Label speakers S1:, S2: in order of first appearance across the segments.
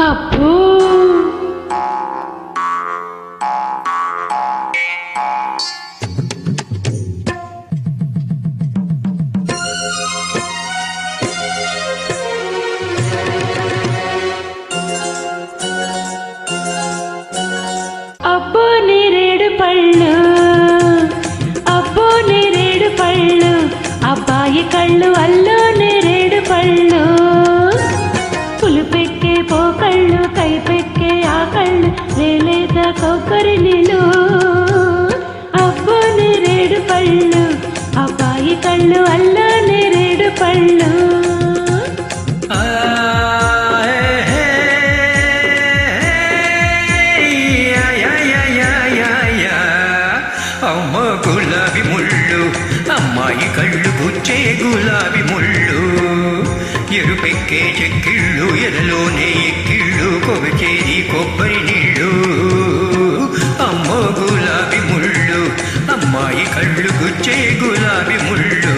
S1: అబ్బో అబ్బో నేరేడు పళ్ళు అబ్బో నేరేడు పళ్ళు అబ్బాయి కళ్ళు అల్లో నేరేడు పళ్ళు పులుపెక్కే పోకళ్ళు కైపెక్కే ఆ కళ్ళు లేలేత కొబ్బరి నీళ్ళు అబ్బో నేరేడు పళ్ళు అబ్బాయి కళ్ళు అల్లో నేరేడు పళ్ళు
S2: అమ్మ గులాబీ ముళ్ళు అమ్మాయి కళ్ళు గుచ్చే గులాబీ ముళ్ళు ఎరుపెక్కే చెక్కిళ్ళు ఎదలోనే ఎక్కిళ్ళు కొవిచేది కొబ్బరి నీళ్ళు అమ్మ గులాబీ ముళ్ళు అమ్మాయి కళ్ళు గుచ్చే గులాబీ ముళ్ళు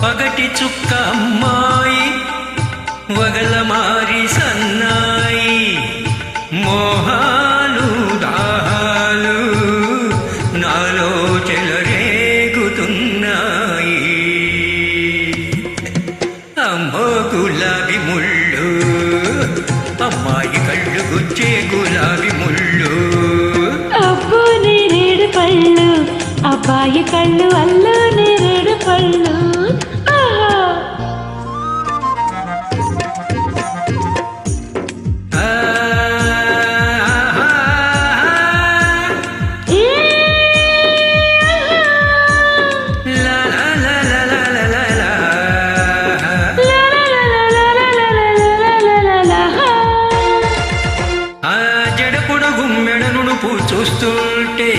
S2: పగటి చుక్క అమ్మాయి వగల మారి సన్నాయి మోహాలు దాహాలు నాలో చెలరేగుతున్నాయి అమ్మో గులాబీ ముళ్ళు అమ్మాయి కళ్ళు గుచ్చే గులాబీ ముళ్ళు
S1: అబ్బో నేరేడు పళ్ళు అబ్బాయి కళ్ళు అల్లో నేరేడు పళ్ళు
S2: చూస్తుంటే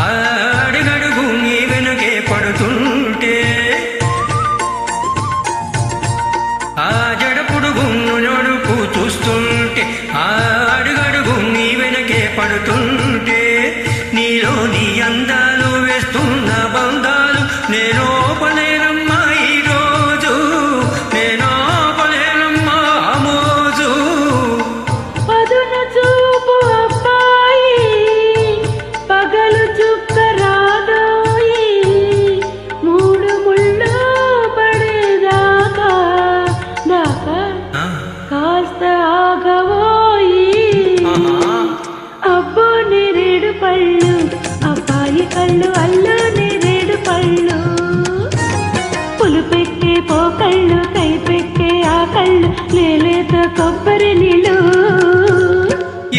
S2: అడుగడుగు నీ వెనుకే పడుతుంటే ఆ జడపుడు గుమ్ము నడుపు చూస్తుంటే ఆ అడుగడుగు నీ వెనుకే పడుతుంటే నీలోని అందాలు వేస్తున్న బంధాలు నేనోపలేనమ్మా ఈరోజు నేనోపలేనమ్మా మోజు
S1: చూపు అబ్బాయి పగలు చుక్క రాదోయి మూడు ముళ్ళు పడేదాకా కాస్త ఆగవోయి అబ్బో నేరేడు పళ్ళు అబ్బాయి కళ్ళు అల్లో నేరేడు పళ్ళు పులుపెక్కే పోకళ్ళు కైపెక్కే ఆ కళ్ళు లేలేత కొబ్బరి నీళ్ళు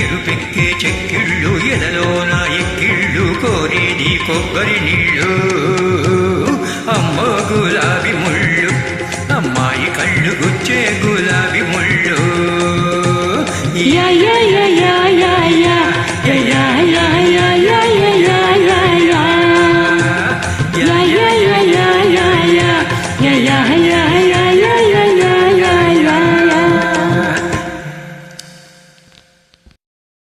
S2: ఎరుపెక్కే చెక్కిళ్ళు ఎదలోన ఎక్కిళ్ళు కోరేది కొబ్బరి నీళ్ళు